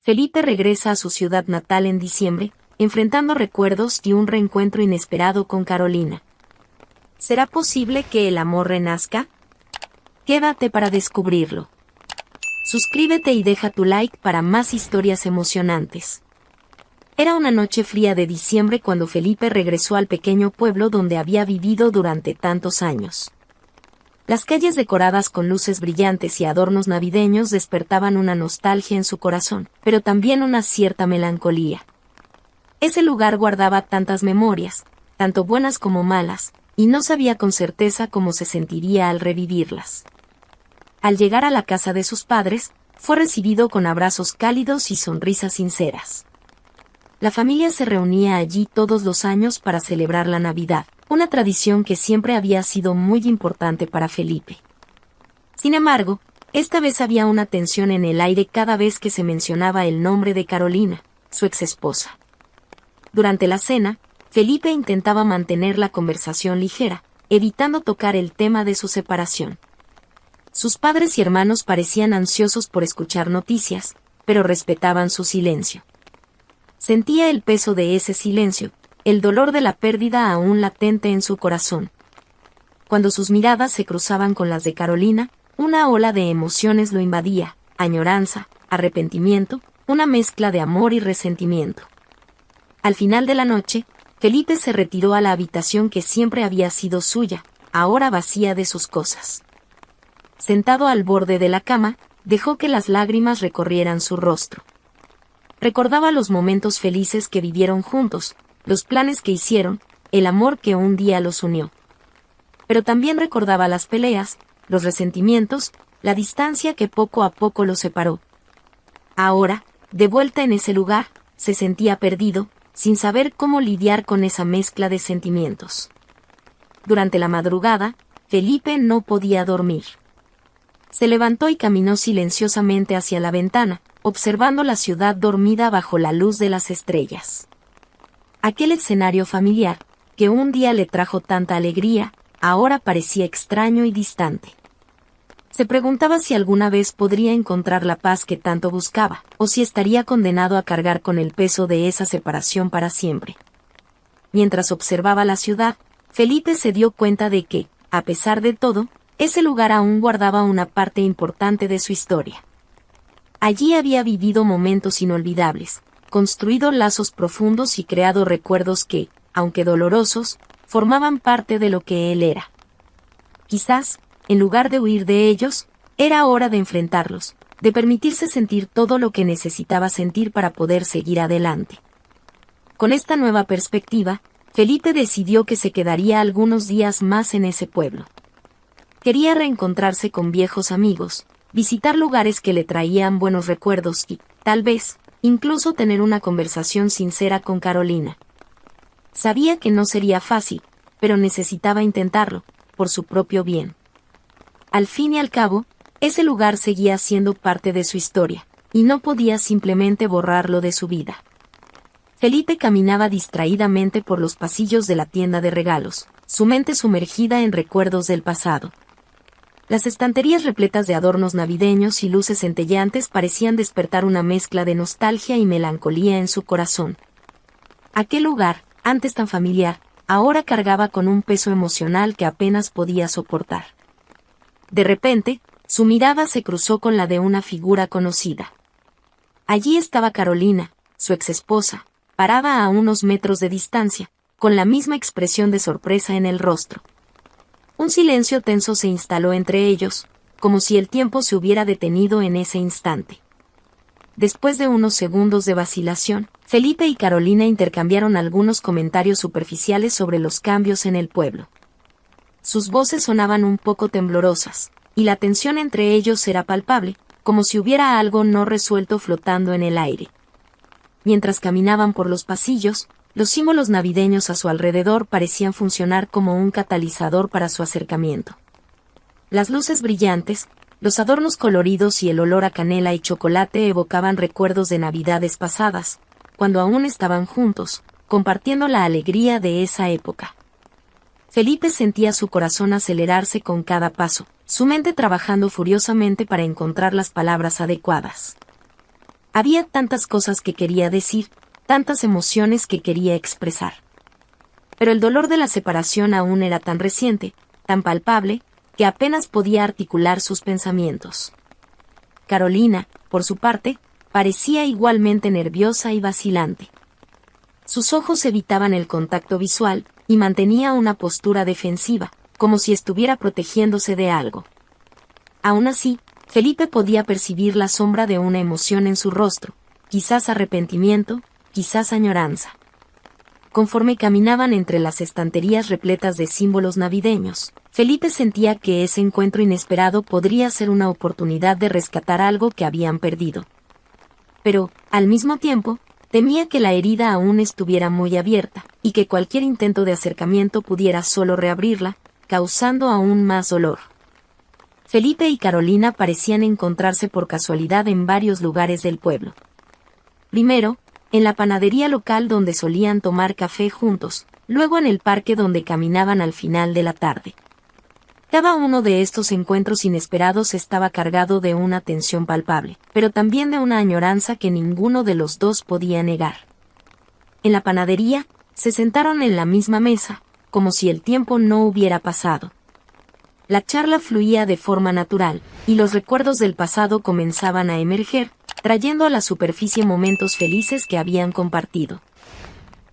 Felipe regresa a su ciudad natal en diciembre, enfrentando recuerdos y un reencuentro inesperado con Carolina. ¿Será posible que el amor renazca? Quédate para descubrirlo. Suscríbete y deja tu like para más historias emocionantes. Era una noche fría de diciembre cuando Felipe regresó al pequeño pueblo donde había vivido durante tantos años. Las calles decoradas con luces brillantes y adornos navideños despertaban una nostalgia en su corazón, pero también una cierta melancolía. Ese lugar guardaba tantas memorias, tanto buenas como malas, y no sabía con certeza cómo se sentiría al revivirlas. Al llegar a la casa de sus padres, fue recibido con abrazos cálidos y sonrisas sinceras. La familia se reunía allí todos los años para celebrar la Navidad, una tradición que siempre había sido muy importante para Felipe. Sin embargo, esta vez había una tensión en el aire cada vez que se mencionaba el nombre de Carolina, su exesposa. Durante la cena, Felipe intentaba mantener la conversación ligera, evitando tocar el tema de su separación. Sus padres y hermanos parecían ansiosos por escuchar noticias, pero respetaban su silencio. Sentía el peso de ese silencio, el dolor de la pérdida aún latente en su corazón. Cuando sus miradas se cruzaban con las de Carolina, una ola de emociones lo invadía, añoranza, arrepentimiento, una mezcla de amor y resentimiento. Al final de la noche, Felipe se retiró a la habitación que siempre había sido suya, ahora vacía de sus cosas. Sentado al borde de la cama, dejó que las lágrimas recorrieran su rostro. Recordaba los momentos felices que vivieron juntos, los planes que hicieron, el amor que un día los unió. Pero también recordaba las peleas, los resentimientos, la distancia que poco a poco los separó. Ahora, de vuelta en ese lugar, se sentía perdido, sin saber cómo lidiar con esa mezcla de sentimientos. Durante la madrugada, Felipe no podía dormir. Se levantó y caminó silenciosamente hacia la ventana, observando la ciudad dormida bajo la luz de las estrellas. Aquel escenario familiar, que un día le trajo tanta alegría, ahora parecía extraño y distante. Se preguntaba si alguna vez podría encontrar la paz que tanto buscaba, o si estaría condenado a cargar con el peso de esa separación para siempre. Mientras observaba la ciudad, Felipe se dio cuenta de que, a pesar de todo, ese lugar aún guardaba una parte importante de su historia. Allí había vivido momentos inolvidables, construido lazos profundos y creado recuerdos que, aunque dolorosos, formaban parte de lo que él era. Quizás, en lugar de huir de ellos, era hora de enfrentarlos, de permitirse sentir todo lo que necesitaba sentir para poder seguir adelante. Con esta nueva perspectiva, Felipe decidió que se quedaría algunos días más en ese pueblo. Quería reencontrarse con viejos amigos, visitar lugares que le traían buenos recuerdos y, tal vez, incluso tener una conversación sincera con Carolina. Sabía que no sería fácil, pero necesitaba intentarlo, por su propio bien. Al fin y al cabo, ese lugar seguía siendo parte de su historia, y no podía simplemente borrarlo de su vida. Felipe caminaba distraídamente por los pasillos de la tienda de regalos, su mente sumergida en recuerdos del pasado. Las estanterías repletas de adornos navideños y luces centelleantes parecían despertar una mezcla de nostalgia y melancolía en su corazón. Aquel lugar, antes tan familiar, ahora cargaba con un peso emocional que apenas podía soportar. De repente, su mirada se cruzó con la de una figura conocida. Allí estaba Carolina, su exesposa, parada a unos metros de distancia, con la misma expresión de sorpresa en el rostro. Un silencio tenso se instaló entre ellos, como si el tiempo se hubiera detenido en ese instante. Después de unos segundos de vacilación, Felipe y Carolina intercambiaron algunos comentarios superficiales sobre los cambios en el pueblo. Sus voces sonaban un poco temblorosas, y la tensión entre ellos era palpable, como si hubiera algo no resuelto flotando en el aire. Mientras caminaban por los pasillos, los símbolos navideños a su alrededor parecían funcionar como un catalizador para su acercamiento. Las luces brillantes, los adornos coloridos y el olor a canela y chocolate evocaban recuerdos de Navidades pasadas, cuando aún estaban juntos, compartiendo la alegría de esa época. Felipe sentía su corazón acelerarse con cada paso, su mente trabajando furiosamente para encontrar las palabras adecuadas. Había tantas cosas que quería decir, tantas emociones que quería expresar. Pero el dolor de la separación aún era tan reciente, tan palpable, que apenas podía articular sus pensamientos. Carolina, por su parte, parecía igualmente nerviosa y vacilante. Sus ojos evitaban el contacto visual y mantenía una postura defensiva, como si estuviera protegiéndose de algo. Aún así, Felipe podía percibir la sombra de una emoción en su rostro, quizás arrepentimiento, quizás añoranza. Conforme caminaban entre las estanterías repletas de símbolos navideños, Felipe sentía que ese encuentro inesperado podría ser una oportunidad de rescatar algo que habían perdido. Pero, al mismo tiempo, temía que la herida aún estuviera muy abierta, y que cualquier intento de acercamiento pudiera solo reabrirla, causando aún más dolor. Felipe y Carolina parecían encontrarse por casualidad en varios lugares del pueblo. Primero, en la panadería local donde solían tomar café juntos, luego en el parque donde caminaban al final de la tarde. Cada uno de estos encuentros inesperados estaba cargado de una tensión palpable, pero también de una añoranza que ninguno de los dos podía negar. En la panadería, se sentaron en la misma mesa, como si el tiempo no hubiera pasado. La charla fluía de forma natural, y los recuerdos del pasado comenzaban a emerger, trayendo a la superficie momentos felices que habían compartido.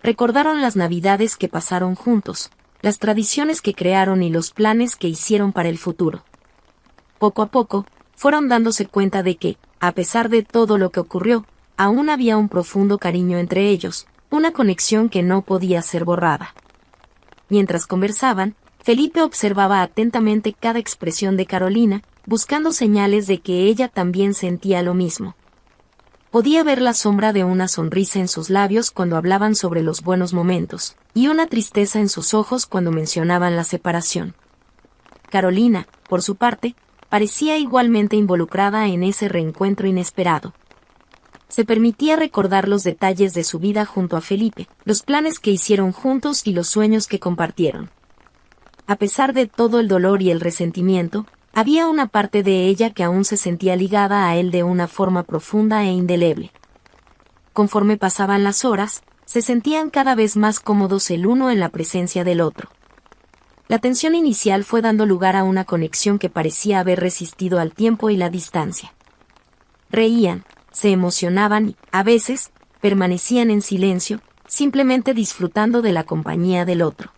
Recordaron las navidades que pasaron juntos, las tradiciones que crearon y los planes que hicieron para el futuro. Poco a poco, fueron dándose cuenta de que, a pesar de todo lo que ocurrió, aún había un profundo cariño entre ellos, una conexión que no podía ser borrada. Mientras conversaban, Felipe observaba atentamente cada expresión de Carolina, buscando señales de que ella también sentía lo mismo. Podía ver la sombra de una sonrisa en sus labios cuando hablaban sobre los buenos momentos, y una tristeza en sus ojos cuando mencionaban la separación. Carolina, por su parte, parecía igualmente involucrada en ese reencuentro inesperado. Se permitía recordar los detalles de su vida junto a Felipe, los planes que hicieron juntos y los sueños que compartieron. A pesar de todo el dolor y el resentimiento, había una parte de ella que aún se sentía ligada a él de una forma profunda e indeleble. Conforme pasaban las horas, se sentían cada vez más cómodos el uno en la presencia del otro. La tensión inicial fue dando lugar a una conexión que parecía haber resistido al tiempo y la distancia. Reían, se emocionaban y, a veces, permanecían en silencio, simplemente disfrutando de la compañía del otro.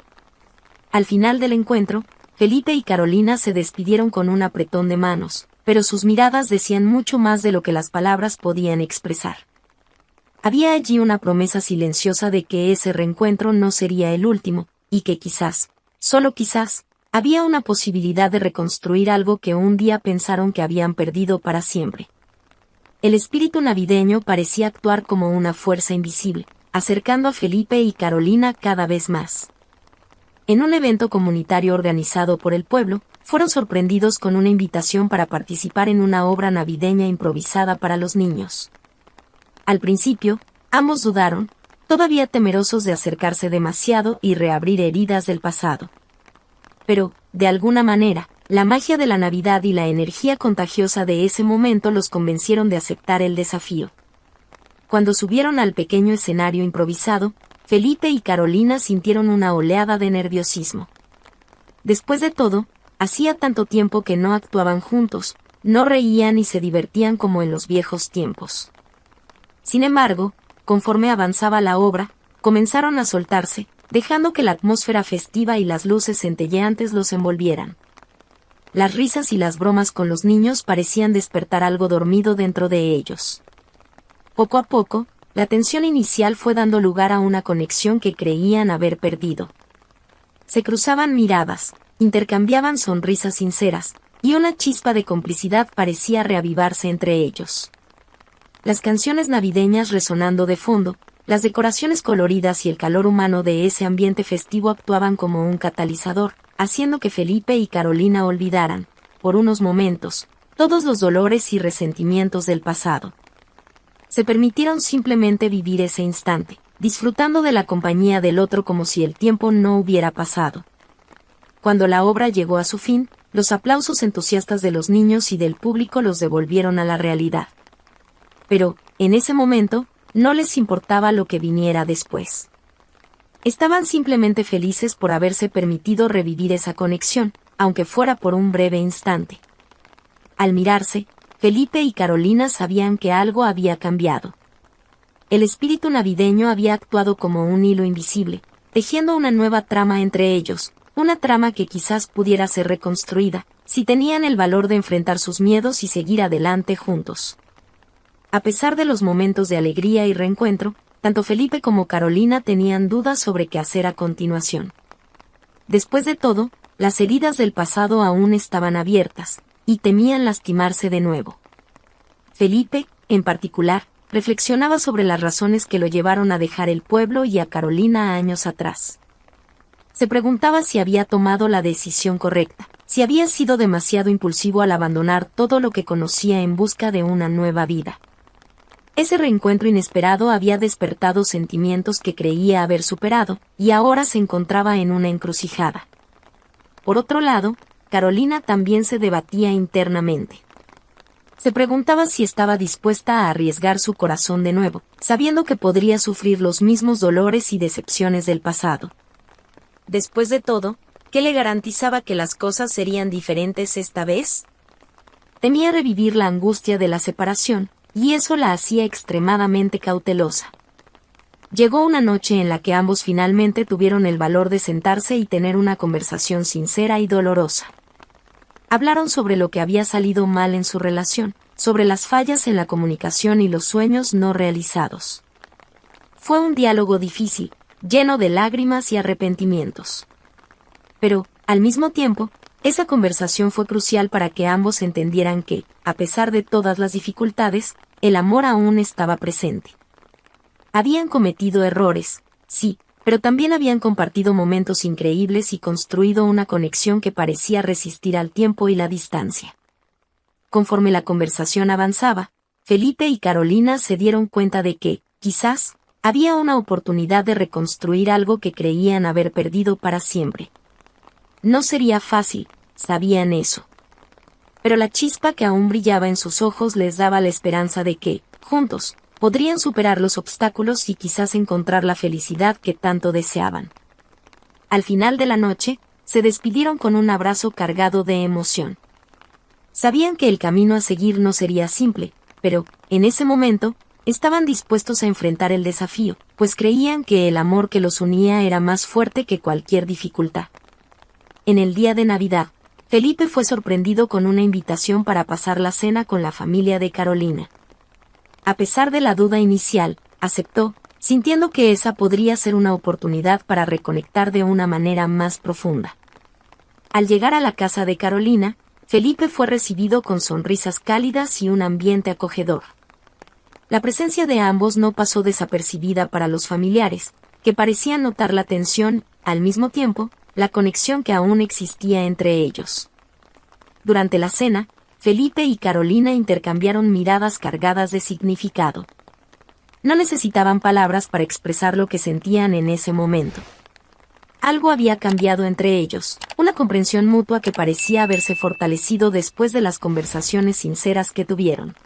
Al final del encuentro, Felipe y Carolina se despidieron con un apretón de manos, pero sus miradas decían mucho más de lo que las palabras podían expresar. Había allí una promesa silenciosa de que ese reencuentro no sería el último, y que quizás, solo quizás, había una posibilidad de reconstruir algo que un día pensaron que habían perdido para siempre. El espíritu navideño parecía actuar como una fuerza invisible, acercando a Felipe y Carolina cada vez más. En un evento comunitario organizado por el pueblo, fueron sorprendidos con una invitación para participar en una obra navideña improvisada para los niños. Al principio, ambos dudaron, todavía temerosos de acercarse demasiado y reabrir heridas del pasado. Pero, de alguna manera, la magia de la Navidad y la energía contagiosa de ese momento los convencieron de aceptar el desafío. Cuando subieron al pequeño escenario improvisado, Felipe y Carolina sintieron una oleada de nerviosismo. Después de todo, hacía tanto tiempo que no actuaban juntos, no reían y se divertían como en los viejos tiempos. Sin embargo, conforme avanzaba la obra, comenzaron a soltarse, dejando que la atmósfera festiva y las luces centelleantes los envolvieran. Las risas y las bromas con los niños parecían despertar algo dormido dentro de ellos. Poco a poco, la tensión inicial fue dando lugar a una conexión que creían haber perdido. Se cruzaban miradas, intercambiaban sonrisas sinceras, y una chispa de complicidad parecía reavivarse entre ellos. Las canciones navideñas resonando de fondo, las decoraciones coloridas y el calor humano de ese ambiente festivo actuaban como un catalizador, haciendo que Felipe y Carolina olvidaran, por unos momentos, todos los dolores y resentimientos del pasado. Se permitieron simplemente vivir ese instante, disfrutando de la compañía del otro como si el tiempo no hubiera pasado. Cuando la obra llegó a su fin, los aplausos entusiastas de los niños y del público los devolvieron a la realidad. Pero, en ese momento, no les importaba lo que viniera después. Estaban simplemente felices por haberse permitido revivir esa conexión, aunque fuera por un breve instante. Al mirarse, Felipe y Carolina sabían que algo había cambiado. El espíritu navideño había actuado como un hilo invisible, tejiendo una nueva trama entre ellos, una trama que quizás pudiera ser reconstruida, si tenían el valor de enfrentar sus miedos y seguir adelante juntos. A pesar de los momentos de alegría y reencuentro, tanto Felipe como Carolina tenían dudas sobre qué hacer a continuación. Después de todo, las heridas del pasado aún estaban abiertas, y temían lastimarse de nuevo. Felipe, en particular, reflexionaba sobre las razones que lo llevaron a dejar el pueblo y a Carolina años atrás. Se preguntaba si había tomado la decisión correcta, si había sido demasiado impulsivo al abandonar todo lo que conocía en busca de una nueva vida. Ese reencuentro inesperado había despertado sentimientos que creía haber superado, y ahora se encontraba en una encrucijada. Por otro lado, Carolina también se debatía internamente. Se preguntaba si estaba dispuesta a arriesgar su corazón de nuevo, sabiendo que podría sufrir los mismos dolores y decepciones del pasado. Después de todo, ¿qué le garantizaba que las cosas serían diferentes esta vez? Temía revivir la angustia de la separación, y eso la hacía extremadamente cautelosa. Llegó una noche en la que ambos finalmente tuvieron el valor de sentarse y tener una conversación sincera y dolorosa. Hablaron sobre lo que había salido mal en su relación, sobre las fallas en la comunicación y los sueños no realizados. Fue un diálogo difícil, lleno de lágrimas y arrepentimientos. Pero, al mismo tiempo, esa conversación fue crucial para que ambos entendieran que, a pesar de todas las dificultades, el amor aún estaba presente. Habían cometido errores, sí, pero también habían compartido momentos increíbles y construido una conexión que parecía resistir al tiempo y la distancia. Conforme la conversación avanzaba, Felipe y Carolina se dieron cuenta de que, quizás, había una oportunidad de reconstruir algo que creían haber perdido para siempre. No sería fácil, sabían eso. Pero la chispa que aún brillaba en sus ojos les daba la esperanza de que, juntos, podrían superar los obstáculos y quizás encontrar la felicidad que tanto deseaban. Al final de la noche, se despidieron con un abrazo cargado de emoción. Sabían que el camino a seguir no sería simple, pero, en ese momento, estaban dispuestos a enfrentar el desafío, pues creían que el amor que los unía era más fuerte que cualquier dificultad. En el día de Navidad, Felipe fue sorprendido con una invitación para pasar la cena con la familia de Carolina. A pesar de la duda inicial, aceptó, sintiendo que esa podría ser una oportunidad para reconectar de una manera más profunda. Al llegar a la casa de Carolina, Felipe fue recibido con sonrisas cálidas y un ambiente acogedor. La presencia de ambos no pasó desapercibida para los familiares, que parecían notar la tensión, al mismo tiempo, la conexión que aún existía entre ellos. Durante la cena, Felipe y Carolina intercambiaron miradas cargadas de significado. No necesitaban palabras para expresar lo que sentían en ese momento. Algo había cambiado entre ellos, una comprensión mutua que parecía haberse fortalecido después de las conversaciones sinceras que tuvieron.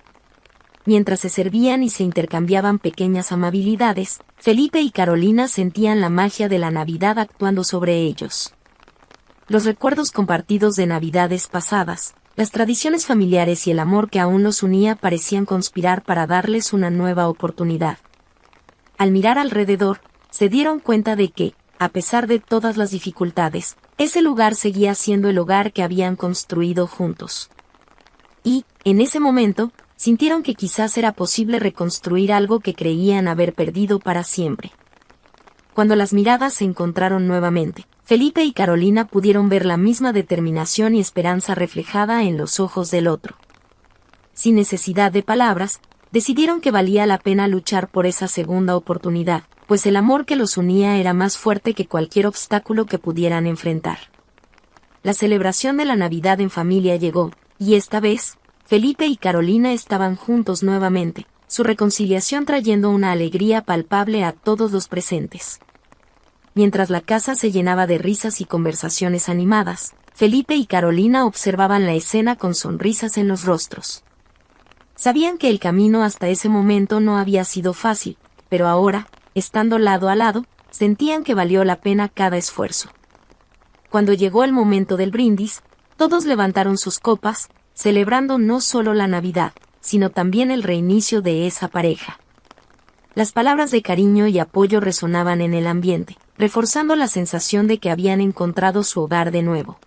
Mientras se servían y se intercambiaban pequeñas amabilidades, Felipe y Carolina sentían la magia de la Navidad actuando sobre ellos. Los recuerdos compartidos de Navidades pasadas, las tradiciones familiares y el amor que aún los unía parecían conspirar para darles una nueva oportunidad. Al mirar alrededor, se dieron cuenta de que, a pesar de todas las dificultades, ese lugar seguía siendo el hogar que habían construido juntos. Y, en ese momento, sintieron que quizás era posible reconstruir algo que creían haber perdido para siempre. Cuando las miradas se encontraron nuevamente, Felipe y Carolina pudieron ver la misma determinación y esperanza reflejada en los ojos del otro. Sin necesidad de palabras, decidieron que valía la pena luchar por esa segunda oportunidad, pues el amor que los unía era más fuerte que cualquier obstáculo que pudieran enfrentar. La celebración de la Navidad en familia llegó, y esta vez, Felipe y Carolina estaban juntos nuevamente, su reconciliación trayendo una alegría palpable a todos los presentes. Mientras la casa se llenaba de risas y conversaciones animadas, Felipe y Carolina observaban la escena con sonrisas en los rostros. Sabían que el camino hasta ese momento no había sido fácil, pero ahora, estando lado a lado, sentían que valió la pena cada esfuerzo. Cuando llegó el momento del brindis, todos levantaron sus copas, celebrando no solo la Navidad, sino también el reinicio de esa pareja. Las palabras de cariño y apoyo resonaban en el ambiente, reforzando la sensación de que habían encontrado su hogar de nuevo.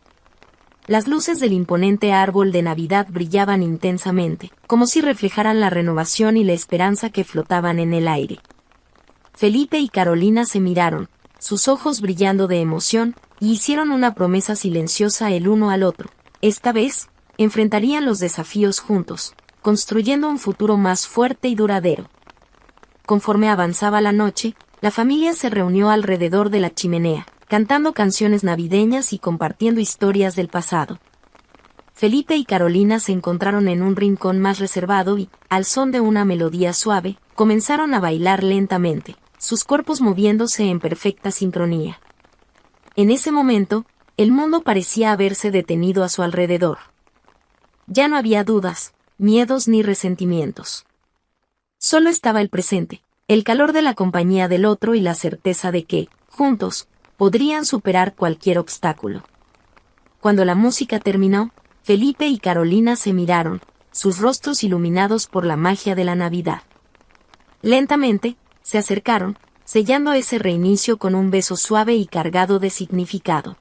Las luces del imponente árbol de Navidad brillaban intensamente, como si reflejaran la renovación y la esperanza que flotaban en el aire. Felipe y Carolina se miraron, sus ojos brillando de emoción, y hicieron una promesa silenciosa el uno al otro. Esta vez, enfrentarían los desafíos juntos, construyendo un futuro más fuerte y duradero. Conforme avanzaba la noche, la familia se reunió alrededor de la chimenea, cantando canciones navideñas y compartiendo historias del pasado. Felipe y Carolina se encontraron en un rincón más reservado y, al son de una melodía suave, comenzaron a bailar lentamente, sus cuerpos moviéndose en perfecta sincronía. En ese momento, el mundo parecía haberse detenido a su alrededor. Ya no había dudas, miedos ni resentimientos. Solo estaba el presente, el calor de la compañía del otro y la certeza de que, juntos, podrían superar cualquier obstáculo. Cuando la música terminó, Felipe y Carolina se miraron, sus rostros iluminados por la magia de la Navidad. Lentamente, se acercaron, sellando ese reinicio con un beso suave y cargado de significado.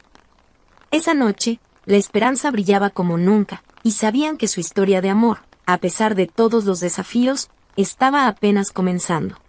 Esa noche, la esperanza brillaba como nunca, y sabían que su historia de amor, a pesar de todos los desafíos, estaba apenas comenzando.